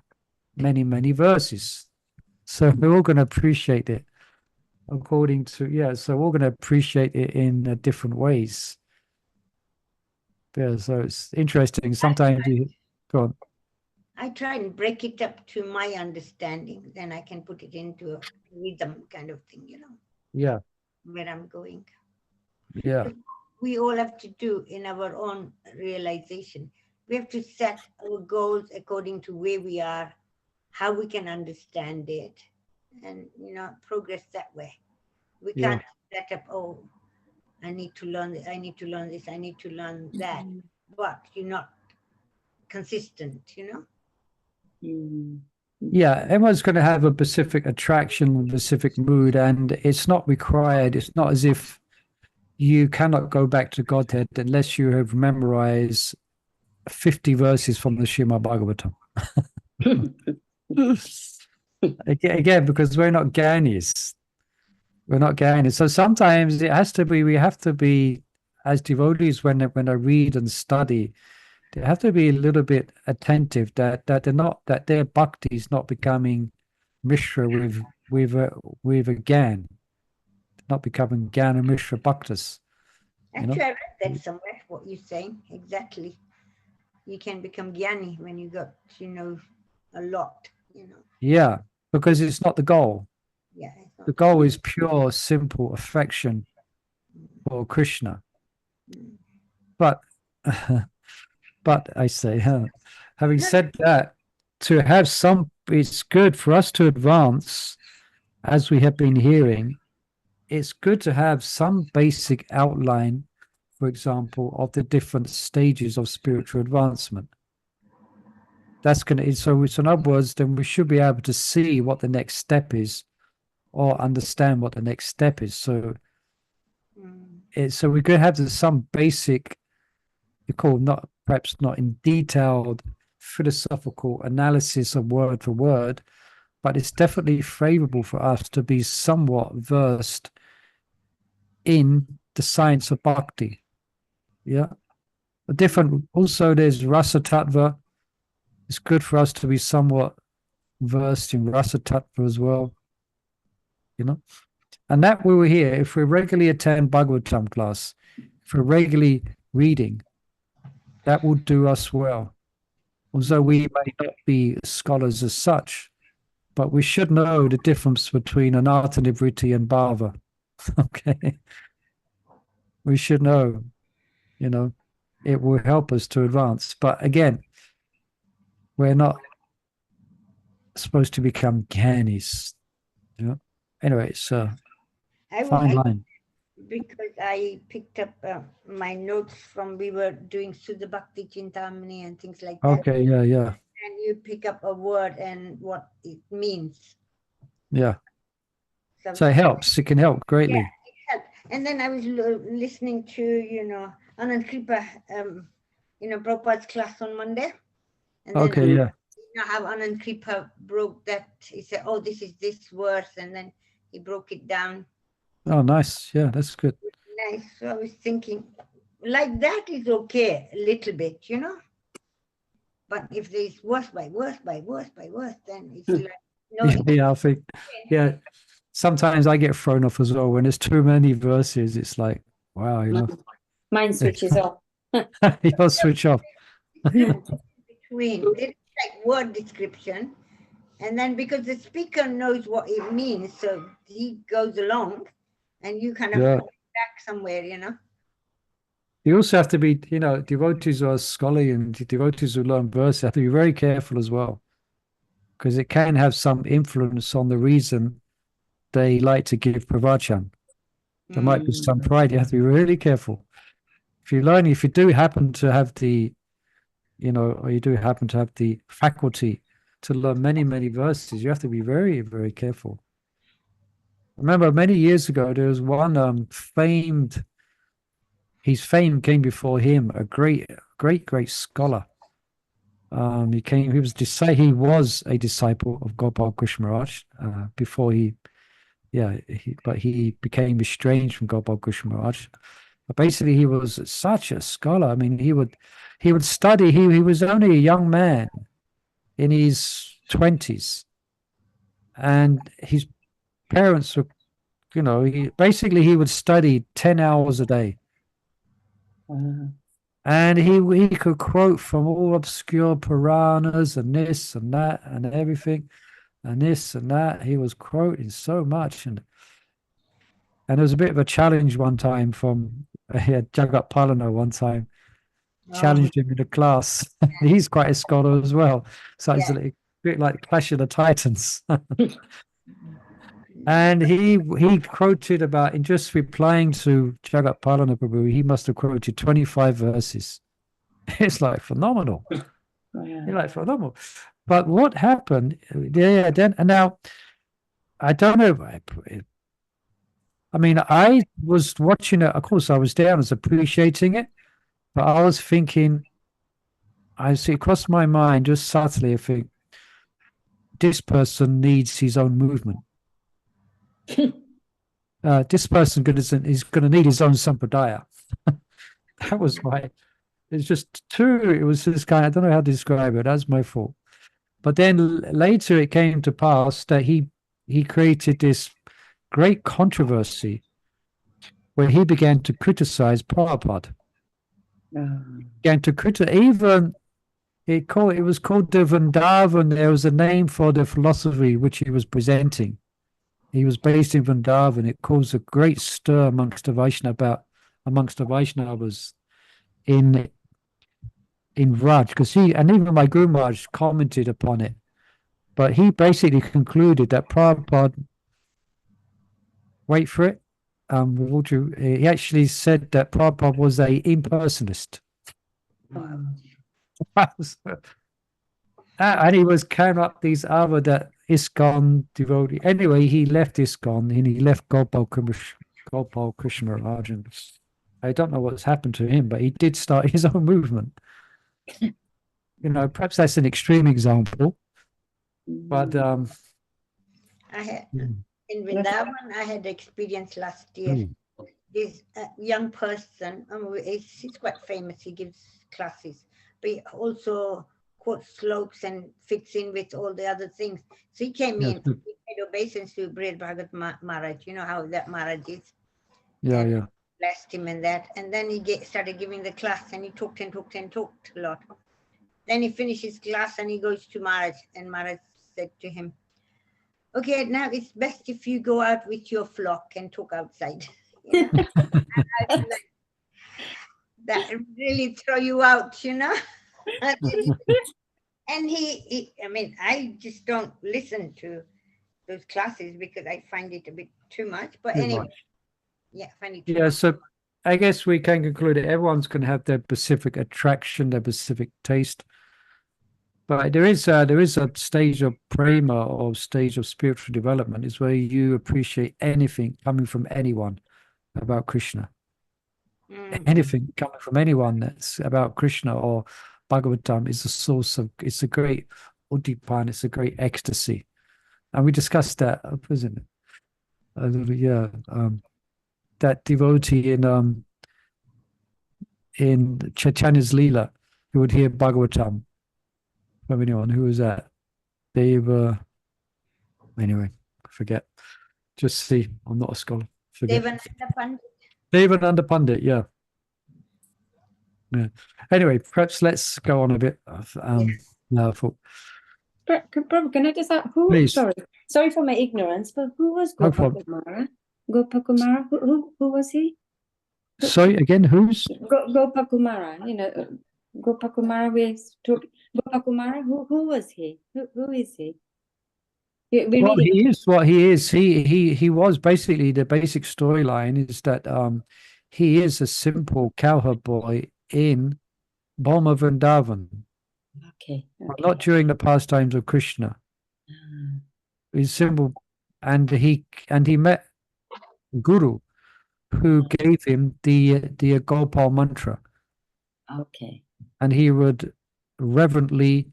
[SPEAKER 1] many verses. So we're all going to appreciate it according to, so we're going to appreciate it in different ways. Yeah, so it's interesting. Sometimes go on.
[SPEAKER 4] I try and break it up to my understanding, then I can put it into a rhythm kind of thing, you know.
[SPEAKER 1] Yeah.
[SPEAKER 4] Where I'm going.
[SPEAKER 1] Yeah.
[SPEAKER 4] We all have to do in our own realization. We have to set our goals according to where we are, how we can understand it, and, you know, progress that way. We can't set up, oh, I need to learn this, I need to learn this, I need to learn that, but you're not consistent, you know?
[SPEAKER 1] Yeah, everyone's going to have a specific attraction, a specific mood, and it's not required. It's not as if you cannot go back to Godhead unless you have memorized 50 verses from the Srimad Bhagavatam. Again, because we're not Gyanis. We're not Gyanis. So sometimes it has to be, we have to be, as devotees, when I read and study, they have to be a little bit attentive that they're not, that their bhakti is not becoming mishra with a gyan, not becoming gyan and mishra bhaktas.
[SPEAKER 4] Actually, I read that somewhere, what you're saying, exactly. You can become gyani when you got, you know, a lot, you know.
[SPEAKER 1] Yeah, because it's not the goal.
[SPEAKER 4] Yeah.
[SPEAKER 1] The goal is pure, simple affection for Krishna. But I say, having said that, to have some, it's good for us to advance, as we have been hearing. It's good to have some basic outline, for example, of the different stages of spiritual advancement. That's going to, so in other words, then we should be able to see what the next step is, or understand what the next step is. So, so we could have some basic, you call perhaps not in detailed philosophical analysis of word for word, but it's definitely favorable for us to be somewhat versed in the science of bhakti. Yeah. Also there's rasa tattva. It's good for us to be somewhat versed in rasa tattva as well. You know, and that we were here, if we regularly attend Bhagavatam class, if we're regularly reading, that will do us well. Although we may not be scholars as such, but we should know the difference between anartha nivritti and bhava. Okay. We should know, you know. it will help us to advance. But again, we're not supposed to become gyanis. You know? Anyway, it's a fine line.
[SPEAKER 4] Because I picked up my notes from, we were doing Sudha Bhakti Chintamani and things like that.
[SPEAKER 1] Okay, yeah.
[SPEAKER 4] And you pick up a word and what it means.
[SPEAKER 1] Yeah. So it helps. It can help greatly.
[SPEAKER 4] Yeah, it helped. And then I was listening to, Anand Kripa, Prabhupada's class on Monday. And then,
[SPEAKER 1] Okay, yeah.
[SPEAKER 4] How Anand Kripa broke that. He said, oh, this is this verse. And then he broke it down.
[SPEAKER 1] Oh, nice. Yeah, that's good.
[SPEAKER 4] Nice. So I was thinking, like that is okay, a little bit, But if there's verse by verse by verse by verse, then it's like, no.
[SPEAKER 1] Yeah, I think, yeah. Sometimes I get thrown off as well. When there's too many verses, it's like, wow,
[SPEAKER 3] Mine switches off.
[SPEAKER 1] You'll switch off.
[SPEAKER 4] Between, it's like word description. And then because the speaker knows what it means, so he goes along and you kind of back somewhere,
[SPEAKER 1] You also have to be, devotees who are scholarly and devotees who learn verse have to be very careful as well, because it can have some influence on the reason they like to give pravachan. There might be some pride. You have to be really careful. If you do happen to have the, or you do happen to have the faculty to learn many, many verses, you have to be very, very careful. Remember, many years ago, there was one his fame came before him, a great scholar. He was a disciple of Gopal Krishna Maharaj before he became estranged from Gopal Krishna Maharaj. But basically, he was such a scholar. I mean, he would study. He was only a young man in his 20s, and his parents were, he would study 10 hours a day. And he could quote from all obscure Puranas and this and that and everything and this and that. He was quoting so much. And there was a bit of a challenge one time from Jagat Palana one time. Challenged him in a class. He's quite a scholar as well. So it's a bit like Clash of the Titans. And he quoted about, in just replying to Jagat Palana Prabhu, he must have quoted 25 verses. It's like phenomenal. Phenomenal. But what happened? Then and now, I don't know. I mean, I was watching it. Of course, I was there. I was appreciating it, but I was thinking. I see it crossed my mind just subtly. I think this person needs his own movement. This person is going to need his own sampradaya. That was my. It's just true. It was this kind. I don't know how to describe it. That's my fault. But then later it came to pass that he created this great controversy where he began to criticize Prabhupada. Began to criticize even. It was called the Vrindavan. There was a name for the philosophy which he was presenting. He was based in Vrindavan. It caused a great stir amongst the Vaishnavas in Brhat, because even my Guru Maharaj commented upon it, but he basically concluded that Prabhupada, wait for it, he actually said that Prabhupada was a impersonalist. And he came up these other that ISKCON devotee. Anyway, he left ISKCON and he left Gopal Krishna Maharaj. I don't know what's happened to him, but he did start his own movement. Perhaps that's an extreme example, but
[SPEAKER 4] I had in Vrindavan, I had experience last year. This young person, he's quite famous. He gives classes, but he also quotes slokas and fits in with all the other things. So he came in, he paid obeisance to Brhat Bhagat Maharaj. You know how that Maharaj is.
[SPEAKER 1] Yeah.
[SPEAKER 4] Blessed him and that. And then he started giving the class and he talked a lot. Then he finished his class and he goes to Maharaj, and Maharaj said to him, okay, now it's best if you go out with your flock and talk outside. that really throw you out, you know. And he, I mean, I just don't listen to those classes because I find it a bit too much. But
[SPEAKER 1] Too
[SPEAKER 4] anyway,
[SPEAKER 1] much.
[SPEAKER 4] yeah, I find it too
[SPEAKER 1] Yeah,
[SPEAKER 4] much.
[SPEAKER 1] so I guess we can conclude that everyone's going to have their specific attraction, their specific taste. But there is a stage of prema or stage of spiritual development is where you appreciate anything coming from anyone about Krishna. Anything coming from anyone that's about Krishna or Bhagavatam is a source of, it's a great udipan, it's a great ecstasy. And we discussed that, wasn't it? Yeah, that devotee in Chaitanya's Leela who would hear Bhagavatam from anyone. Who was that? Deva. Anyway, forget. Just see, I'm not a scholar. Forget.
[SPEAKER 4] Devananda Pandit.
[SPEAKER 1] Devananda Pandit, yeah. Yeah. Anyway, perhaps let's go on a bit. Now,
[SPEAKER 3] Prabhu, can I just ask who?
[SPEAKER 1] Please.
[SPEAKER 3] Sorry for my ignorance, but who was
[SPEAKER 1] No problem.
[SPEAKER 3] Gopakumara? Gopakumara, who was he?
[SPEAKER 1] Sorry, again, who's?
[SPEAKER 3] Gopakumara, you know, Gopakumara. Gopakumara. Who was he? Who is he?
[SPEAKER 1] Well, he is what he is. He was basically, the basic storyline is that he is a simple cowherd boy in Bhoma Vrindavan.
[SPEAKER 3] Okay.
[SPEAKER 1] Not during the pastimes of Krishna. He's simple, and he met Guru, who gave him the Gopal mantra.
[SPEAKER 3] Okay.
[SPEAKER 1] And he would reverently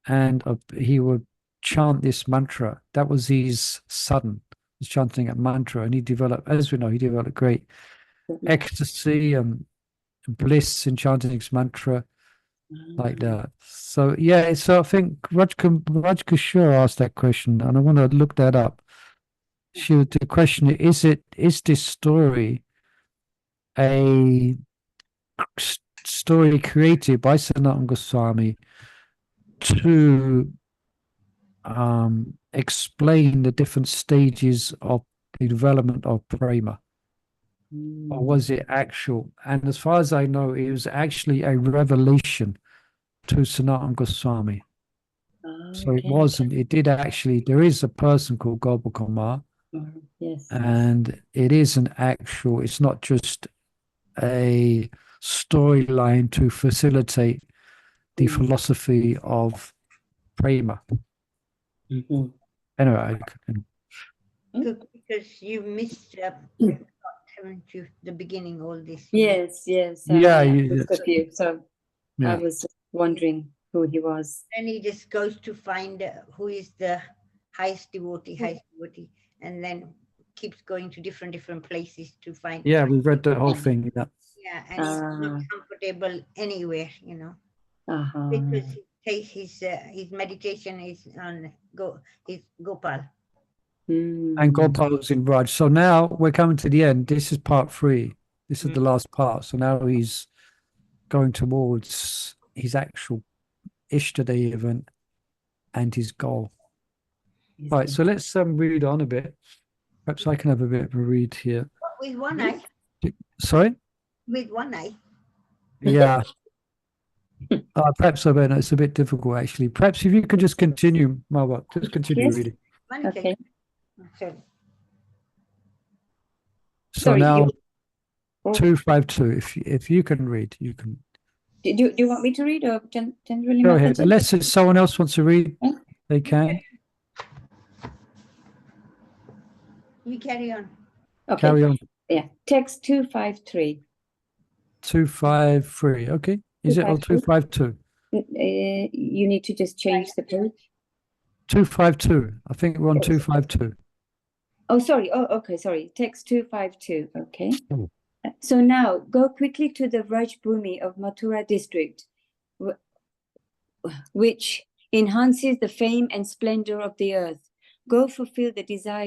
[SPEAKER 1] and he would chant this mantra. That was his sadhana, was chanting a mantra, and he developed, as we know, he developed great ecstasy and bliss in chanting his mantra like that. So yeah, so I think Raj Kishore asked that question, and I want to look that up. The question is this story a story created by Sanatana Goswami to explain the different stages of the development of prema, or was it actual? And as far as I know, it was actually a revelation to Sanatana Goswami. So it wasn't. It did actually. There is a person called Gopal Kumar,
[SPEAKER 3] yes,
[SPEAKER 1] and it is an actual. It's not just a storyline to facilitate the philosophy of prema. Anyway,
[SPEAKER 4] because you missed, haven't you, the beginning, all this.
[SPEAKER 3] Yes.
[SPEAKER 1] Yeah,
[SPEAKER 3] so I was wondering who he was.
[SPEAKER 4] Then he just goes to find who is the highest devotee, and then keeps going to different places to find.
[SPEAKER 1] Yeah, we read the whole thing.
[SPEAKER 4] Yeah, and he's not comfortable anywhere, you know, because his meditation is on Gopal.
[SPEAKER 1] And Gopal's in Braj. So now we're coming to the end. This is part 3. This is the last part. So now he's going towards his actual Ishtaday event and his goal. Right, so let's read on a bit. Perhaps I can have a bit of a read here.
[SPEAKER 4] With one eye.
[SPEAKER 1] Sorry?
[SPEAKER 4] With one eye.
[SPEAKER 1] Yeah. Perhaps I better. It's a bit difficult, actually. Perhaps if you could just continue, Marwa, just continue reading.
[SPEAKER 4] Okay. Sorry.
[SPEAKER 1] So now, 252. If you can read, you can.
[SPEAKER 3] Do you want me to read, or generally?
[SPEAKER 1] Go ahead. Unless if someone else wants to read, they can.
[SPEAKER 4] You carry on.
[SPEAKER 3] Okay.
[SPEAKER 1] Carry on.
[SPEAKER 3] Yeah. Text 253.
[SPEAKER 1] 253. Okay. Is it or 252?
[SPEAKER 3] You need to just change the page.
[SPEAKER 1] 252. I think we're on 252.
[SPEAKER 3] Oh, sorry. Oh, okay. Sorry. Text 252. Okay.
[SPEAKER 1] Oh.
[SPEAKER 3] So now go quickly to the Vraj Bhumi of Mathura district, which enhances the fame and splendor of the earth. Go fulfill the desire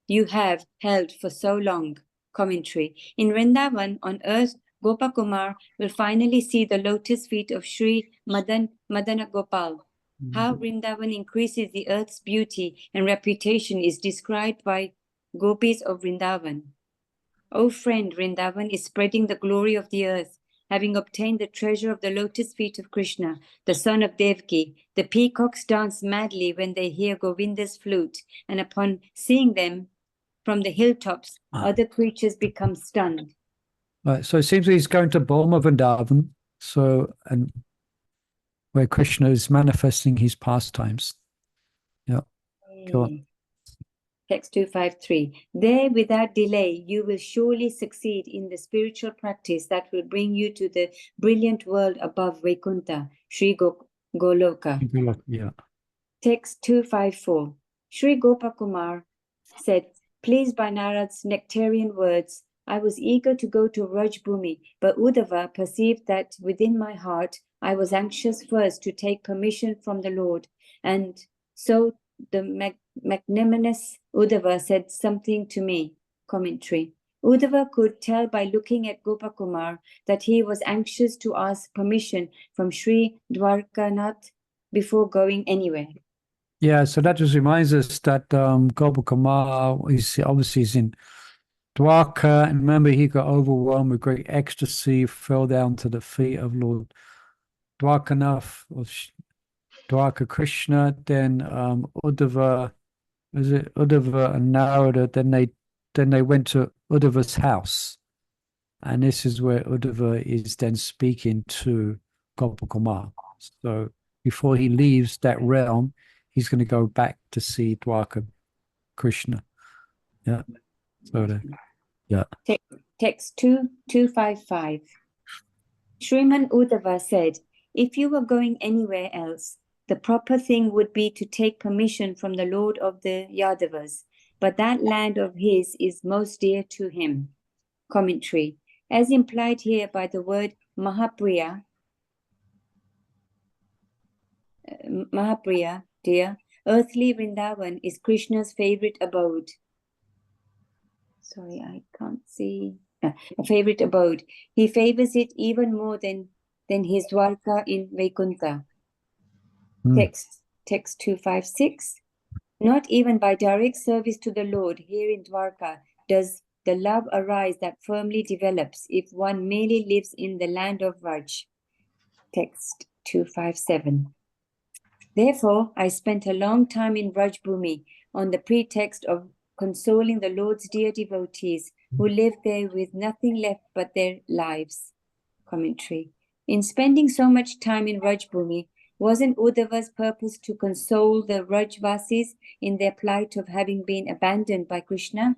[SPEAKER 3] you have held for so long. Commentary. In Vrindavan on earth, Gopakumar will finally see the lotus feet of Sri Madana Gopal. How Vrindavan increases the earth's beauty and reputation is described by Gopis of Vrindavan. O friend, Vrindavan is spreading the glory of the earth. having obtained the treasure of the lotus feet of Krishna, the son of Devaki, the peacocks dance madly when they hear Govinda's flute, and upon seeing them from the hilltops, other creatures become stunned.
[SPEAKER 1] Right, so it seems he's going to Boma Vrindavan, and where Krishna is manifesting his pastimes. Yeah, go on.
[SPEAKER 3] Text 253. There, without delay, you will surely succeed in the spiritual practice that will bring you to the brilliant world above Vaikuntha, Sri Goloka.
[SPEAKER 1] Yeah.
[SPEAKER 3] Text 254. Sri Gopakumar said, pleased by Narad's nectarian words, I was eager to go to Rajbhumi, but Uddhava perceived that within my heart I was anxious first to take permission from the Lord, and so the magnanimous Uddhava said something to me. Commentary. Uddhava could tell by looking at Gopakumar that he was anxious to ask permission from Sri Dwarkanath before going anywhere.
[SPEAKER 1] Yeah, so that just reminds us that Gopakumar is obviously in Dwarka, and remember he got overwhelmed with great ecstasy, fell down to the feet of Lord Dwarkanath, or Dwarka Krishna. Then Uddhava and Narada? Then they went to Uddhava's house, and this is where Uddhava is then speaking to Gopakumar. So before he leaves that realm, he's going to go back to see Dwarka Krishna. Yeah. So yeah.
[SPEAKER 3] Text 255. Sriman Uddhava said, if you were going anywhere else, the proper thing would be to take permission from the Lord of the Yadavas, but that land of his is most dear to him. Commentary. As implied here by the word maha-priya, dear, earthly Vrindavan is Krishna's favorite abode. Sorry, I can't see. A favorite abode. He favors it even more than his Dwarka in Vaikuntha. Text 256. Not even by direct service to the Lord here in Dwarka does the love arise that firmly develops if one merely lives in the land of Raj. Text 257. Therefore, I spent a long time in Rajbhumi on the pretext of consoling the Lord's dear devotees who lived there with nothing left but their lives. Commentary. In spending so much time in Rajbhumi, wasn't Uddhava's purpose to console the Rajvasis in their plight of having been abandoned by Krishna?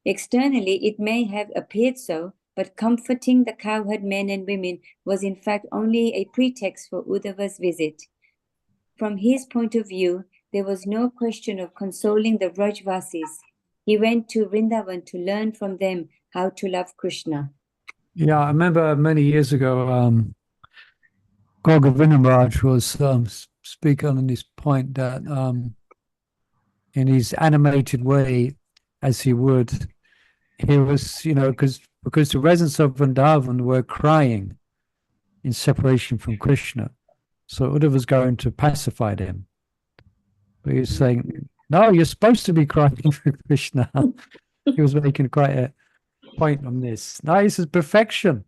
[SPEAKER 3] Externally, it may have appeared so, but comforting the cowherd men and women was in fact only a pretext for Uddhava's visit. From his point of view, there was no question of consoling the Rajvasis. He went to Vrindavan to learn from them how to love Krishna.
[SPEAKER 1] Yeah, I remember many years ago, Govinda Maharaj was speaking on this point that in his animated way, as he would, he was, because the residents of Vrindavan were crying in separation from Krishna. So Uddhava was going to pacify them. But he was saying, no, you're supposed to be crying for Krishna. He was making quite a point on this. No, this is perfection.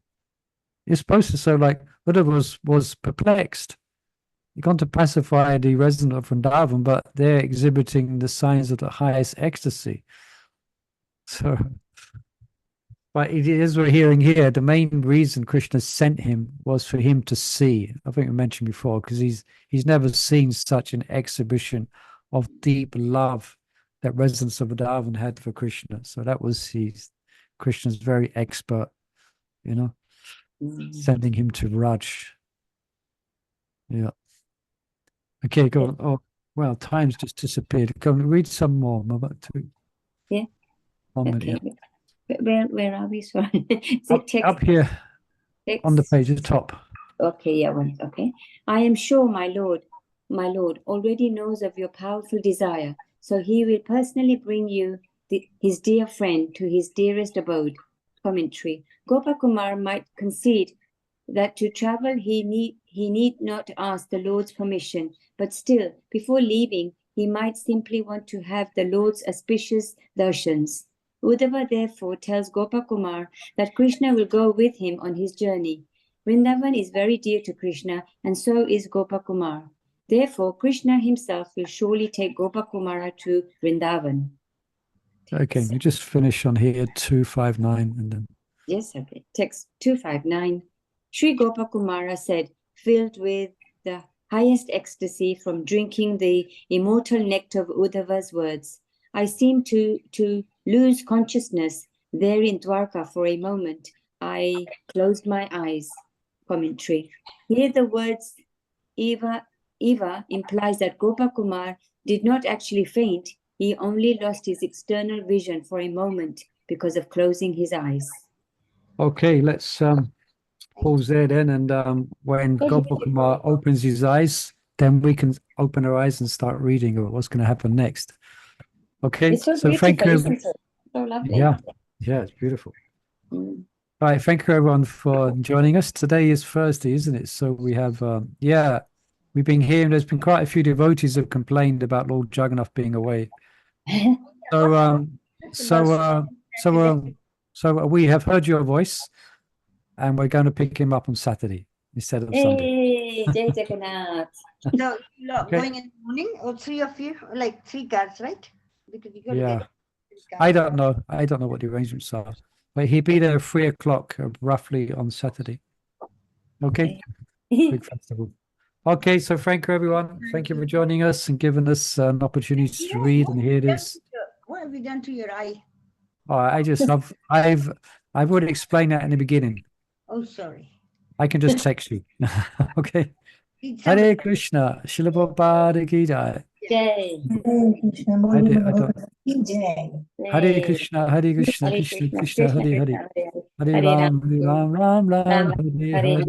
[SPEAKER 1] You're supposed to say, like, Uddhava was perplexed. You're going to pacify the resident of Vrindavan, but they're exhibiting the signs of the highest ecstasy. So, but it is we're hearing here, the main reason Krishna sent him was for him to see. I think I mentioned before, because he's never seen such an exhibition of deep love that residents of Vrindavan had for Krishna. So that was Krishna's very expert, sending him to Raj. Yeah. Okay, go on. Oh, well, time's just disappeared. Go and read some more. I'm about to.
[SPEAKER 3] Yeah.
[SPEAKER 1] 1 minute.
[SPEAKER 3] Okay.
[SPEAKER 1] Yeah.
[SPEAKER 3] Where are we? Sorry.
[SPEAKER 1] Up here on the page at the top.
[SPEAKER 3] Okay, yeah, well, okay. I am sure my Lord already knows of your powerful desire, so he will personally bring you his dear friend to his dearest abode. Commentary. Gopakumar might concede that to travel he need not ask the Lord's permission, but still, before leaving, he might simply want to have the Lord's auspicious darshans. Uddhava therefore tells Gopakumar that Krishna will go with him on his journey. Vrindavan is very dear to Krishna, and so is Gopakumar. Therefore, Krishna himself will surely take Gopakumara to Vrindavan.
[SPEAKER 1] Okay, we just finish on here 259 and then.
[SPEAKER 3] Yes, okay. Text 259. Sri Gopakumara said, filled with the highest ecstasy from drinking the immortal nectar of Uddhava's words, I seemed to lose consciousness there in Dwarka for a moment. I closed my eyes. Commentary. Here the words Eva implies that Gopakumar did not actually faint. He only lost his external vision for a moment because of closing his eyes.
[SPEAKER 1] Okay, let's pause there then, and when Gopakumar opens his eyes, then we can open our eyes and start reading about what's going to happen next. Okay,
[SPEAKER 3] It's so
[SPEAKER 1] thank
[SPEAKER 3] beautiful,
[SPEAKER 1] you.
[SPEAKER 3] isn't it? So lovely.
[SPEAKER 1] Yeah, it's beautiful.
[SPEAKER 3] Mm.
[SPEAKER 1] All right, thank you everyone for joining us. Today is Thursday, isn't it? So we have, we've been hearing, there's been quite a few devotees have complained about Lord Jagannatha being away. So we have heard your voice, and we're going to pick him up on Saturday instead of Sunday.
[SPEAKER 3] Hey, Jai Jagannath.
[SPEAKER 4] So you're
[SPEAKER 1] Okay.
[SPEAKER 4] going in the morning, or three of you, like 3 cars, right? Because you got to
[SPEAKER 1] Yeah.
[SPEAKER 4] get 3 cars.
[SPEAKER 1] I don't know what the arrangements are, but he'll be there at 3 o'clock roughly on Saturday. Okay, big festival. Okay, so thank you everyone. Thank you for joining us and giving us an opportunity to read and hear this.
[SPEAKER 4] What have you done to your eye?
[SPEAKER 1] I've already explained that in the beginning.
[SPEAKER 4] Oh, sorry.
[SPEAKER 1] I can just text you. Okay.
[SPEAKER 4] Did
[SPEAKER 1] Hare
[SPEAKER 4] somebody-
[SPEAKER 1] Krishna, Srila Prabhupada Ki Jai.
[SPEAKER 3] Jai.
[SPEAKER 1] Hare Krishna, Hare Krishna,
[SPEAKER 3] Hare
[SPEAKER 1] Krishna
[SPEAKER 3] Krishna,
[SPEAKER 1] Krishna,
[SPEAKER 3] Krishna
[SPEAKER 1] Hare Hare.
[SPEAKER 3] Krishna, Hare
[SPEAKER 1] Hare Ram, Hare Ram, Ram Ram,
[SPEAKER 3] Ram,
[SPEAKER 1] Hare
[SPEAKER 3] Hare
[SPEAKER 1] Hare.